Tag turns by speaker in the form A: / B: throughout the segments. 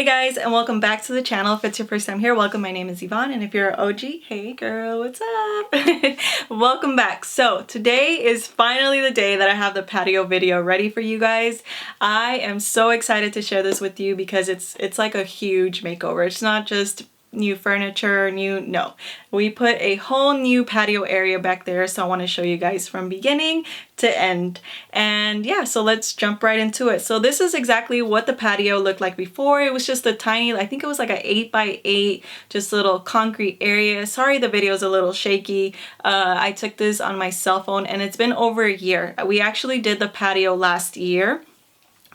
A: guys, and welcome back to the channel. If it's your first time here, welcome. My name is Yvonne, and if you're an OG, hey girl, what's up? Welcome back. So today is finally the day that I have the patio video ready for you guys. I am so excited to share this with you because it's like a huge makeover. It's not just new furniture, no. We put a whole new patio area back there, so I want to show you guys from beginning to end. And yeah, so let's jump right into it. So this is exactly what the patio looked like before. It was just a tiny, I think it was like an 8x8, just little concrete area. Sorry the video is a little shaky. I took this on my cell phone and it's been over a year. We actually did the patio last year.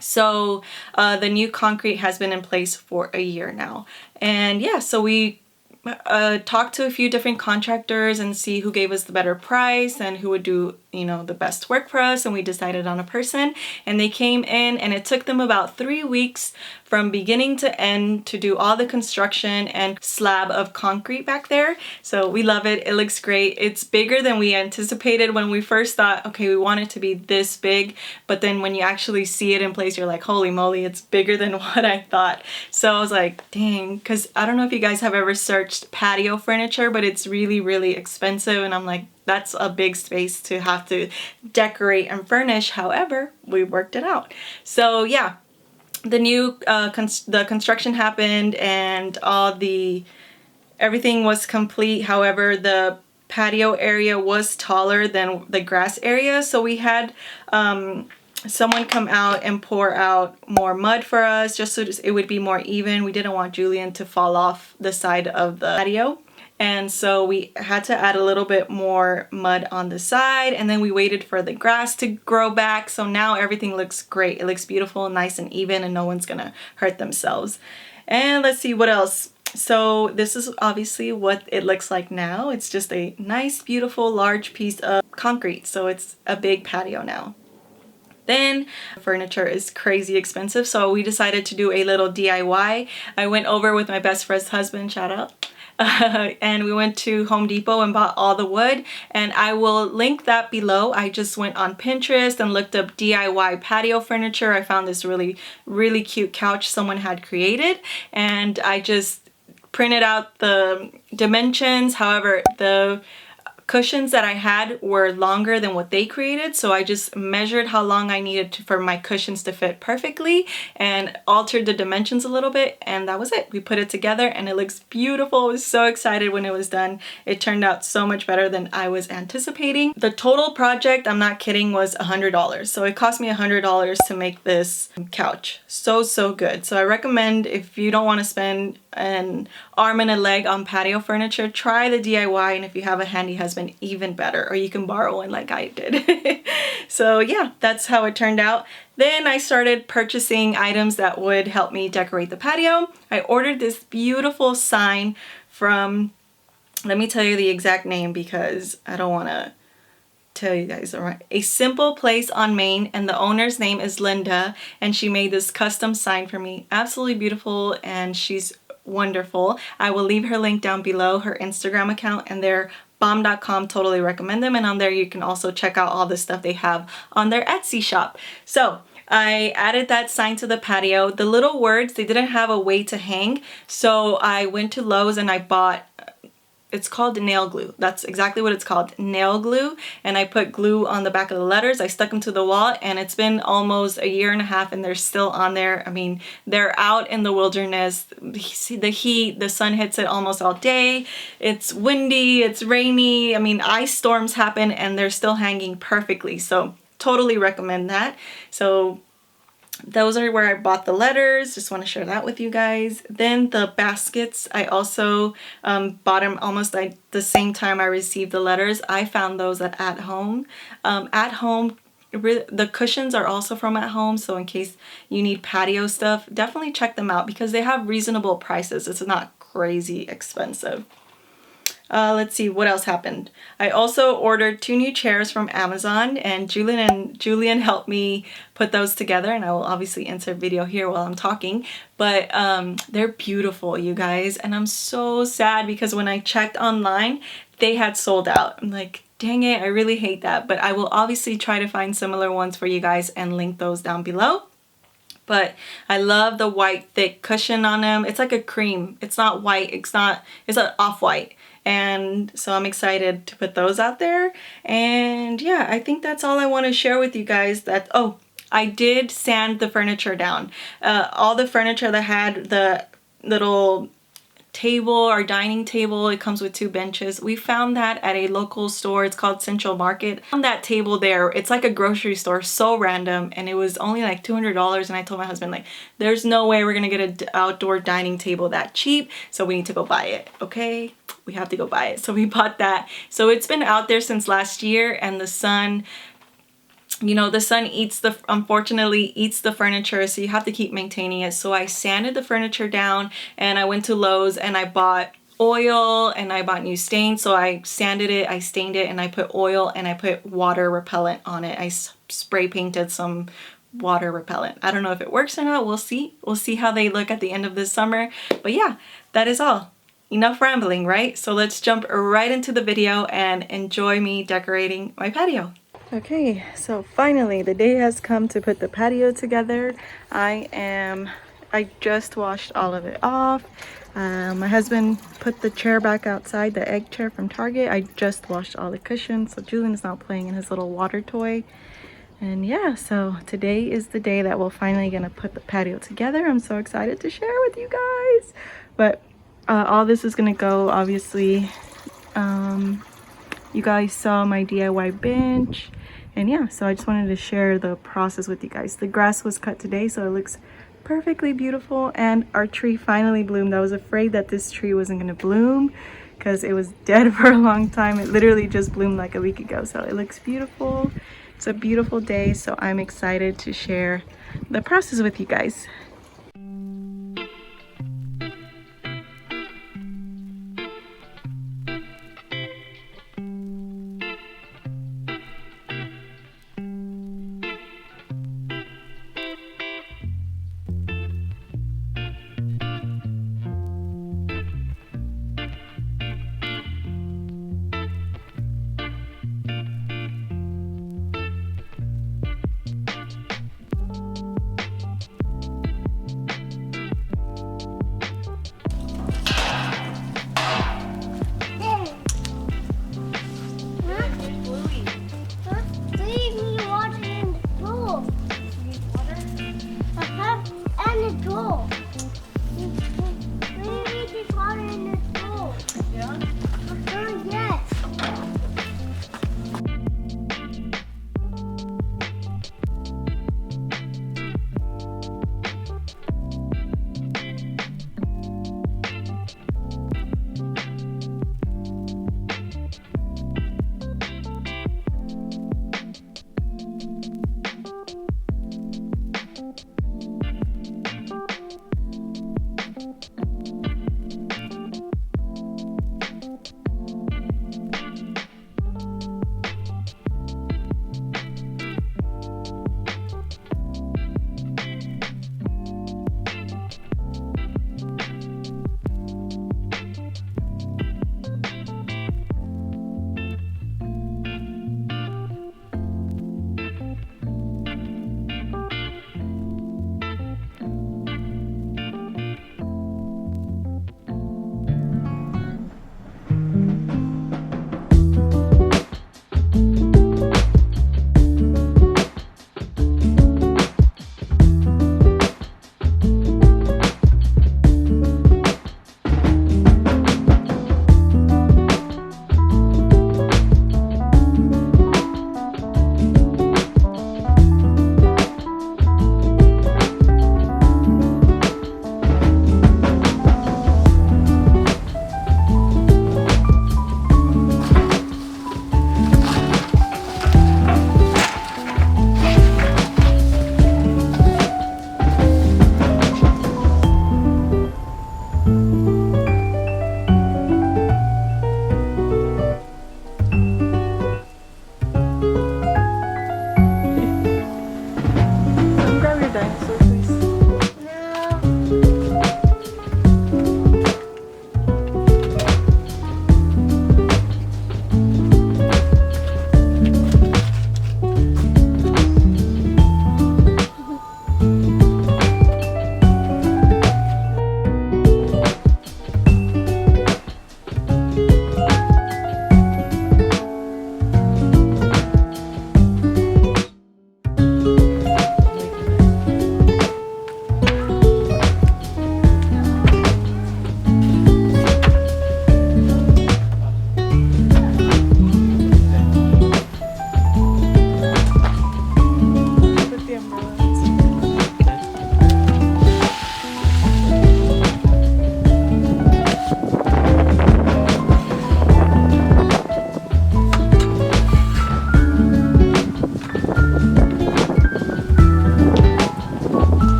A: So the new concrete has been in place for a year now. And yeah, so we talked to a few different contractors and see who gave us the better price and who would do, you know, the best work for us, and we decided on a person, and they came in, and it took them about 3 weeks from beginning to end to do all the construction and slab of concrete back there. So we love it. It looks great. It's bigger than we anticipated when we first thought, okay, we want it to be this big, but then when you actually see it in place, you're like, holy moly, it's bigger than what I thought. So I was like, dang, because I don't know if you guys have ever searched patio furniture, but it's really expensive, and I'm like, that's a big space to have to decorate and furnish. However, we worked it out. So yeah, the new the construction happened and everything was complete. However, the patio area was taller than the grass area, so we had someone come out and pour out more mud for us just so it would be more even. We didn't want Julian to fall off the side of the patio. And so we had to add a little bit more mud on the side, and then we waited for the grass to grow back. So now everything looks great. It looks beautiful, nice and even, and no one's gonna hurt themselves. And let's see what else. So this is obviously what it looks like now. It's just a nice, beautiful, large piece of concrete. So it's a big patio now. Then furniture is crazy expensive, so we decided to do a little DIY. I went over with my best friend's husband, shout out. And we went to Home Depot and bought all the wood, and I will link that below. I just went on Pinterest and looked up DIY patio furniture. I found this really cute couch someone had created, and I just printed out the dimensions. However, the cushions that I had were longer than what they created, so I just measured how long I needed for my cushions to fit perfectly and altered the dimensions a little bit, and that was it. We put it together and it looks beautiful. I was so excited when it was done. It turned out so much better than I was anticipating. The total project, I'm not kidding, was $100. So it cost me $100 to make this couch. So good. So I recommend, if you don't want to spend an arm and a leg on patio furniture, try the DIY, and if you have a handy husband, even better, or you can borrow one like I did. So yeah, that's how it turned out. Then I started purchasing items that would help me decorate the patio. I ordered this beautiful sign from, let me tell you the exact name because I don't want to tell you guys, all right. A Simple Place on Main, and the owner's name is Linda, and she made this custom sign for me. Absolutely beautiful, and she's wonderful. I will leave her link down below, her Instagram account, and their bomb.com. Totally recommend them, and on there you can also check out all the stuff they have on their Etsy shop. So I added that sign to the patio. The little words, they didn't have a way to hang, so I went to Lowe's and I bought, it's called nail glue. That's exactly what it's called, nail glue. And I put glue on the back of the letters. I stuck them to the wall, and it's been almost a year and a half and they're still on there. I mean, they're out in the wilderness. The heat, the sun hits it almost all day. It's windy, it's rainy. I mean, ice storms happen and they're still hanging perfectly. So totally recommend that. So those are where I bought the letters. Just want to share that with you guys. Then the baskets, I also bought them almost like the same time I received the letters. I found those at Home. At Home, the cushions are also from At Home, so in case you need patio stuff, definitely check them out because they have reasonable prices. It's not crazy expensive. Let's see what else happened. I also ordered 2 new chairs from Amazon, and Julian helped me put those together, and I will obviously insert video here while I'm talking, but they're beautiful, you guys, and I'm so sad because when I checked online, they had sold out. I'm like, dang it, I really hate that, but I will obviously try to find similar ones for you guys and link those down below. But I love the white thick cushion on them. It's like a cream. It's not white. It's an off-white. And so I'm excited to put those out there. And yeah, I think that's all I want to share with you guys. Oh, I did sand the furniture down. All the furniture that had the little table or dining table, it comes with 2 benches. We found that at a local store. It's called Central Market. On that table there, it's like a grocery store, so random, and it was only like $200. And I told my husband, like, there's no way we're gonna get an outdoor dining table that cheap, so we need to go buy it. Okay, we have to go buy it. So we bought that. So it's been out there since last year, and the sun, you know, the sun unfortunately eats the furniture, so you have to keep maintaining it. So I sanded the furniture down, and I went to Lowe's and I bought oil and I bought new stain. So I sanded it, I stained it, and I put oil and I put water repellent on it. I spray painted some water repellent. I don't know if it works or not. We'll see. We'll see how they look at the end of this summer. But yeah, that is all. Enough rambling, right? So let's jump right into the video and enjoy me decorating my patio. Okay, so finally the day has come to put the patio together. I just washed all of it off. My husband put the chair back outside, the egg chair from Target. I just washed all the cushions, so Julian is now playing in his little water toy. And yeah, so today is the day that we're finally gonna put the patio together. I'm so excited to share with you guys. But all this is gonna go, obviously, you guys saw my DIY bench. And yeah, so I just wanted to share the process with you guys. The grass was cut today, so it looks perfectly beautiful, and our tree finally bloomed. I was afraid that this tree wasn't gonna bloom because it was dead for a long time. It literally just bloomed like a week ago, so it looks beautiful. It's a beautiful day, so I'm excited to share the process with you guys.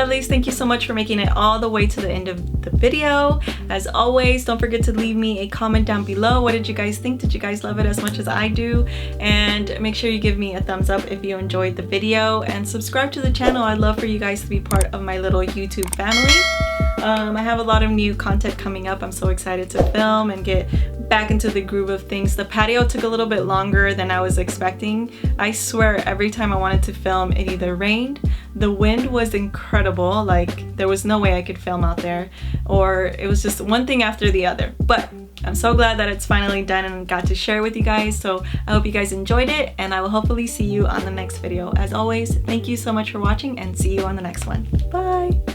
A: lovelies, thank you so much for making it all the way to the end of the video. As always, don't forget to leave me a comment down below. What did you guys think? Did you guys love it as much as I do? And make sure you give me a thumbs up if you enjoyed the video, and subscribe to the channel. I'd love for you guys to be part of my little YouTube family. I have a lot of new content coming up. I'm so excited to film and get back into the groove of things. The patio took a little bit longer than I was expecting. I swear every time I wanted to film, it either rained, the wind was incredible, like there was no way I could film out there, or it was just one thing after the other. But I'm so glad that it's finally done and got to share with you guys. So I hope you guys enjoyed it, and I will hopefully see you on the next video. As always, thank you so much for watching, and see you on the next one. Bye!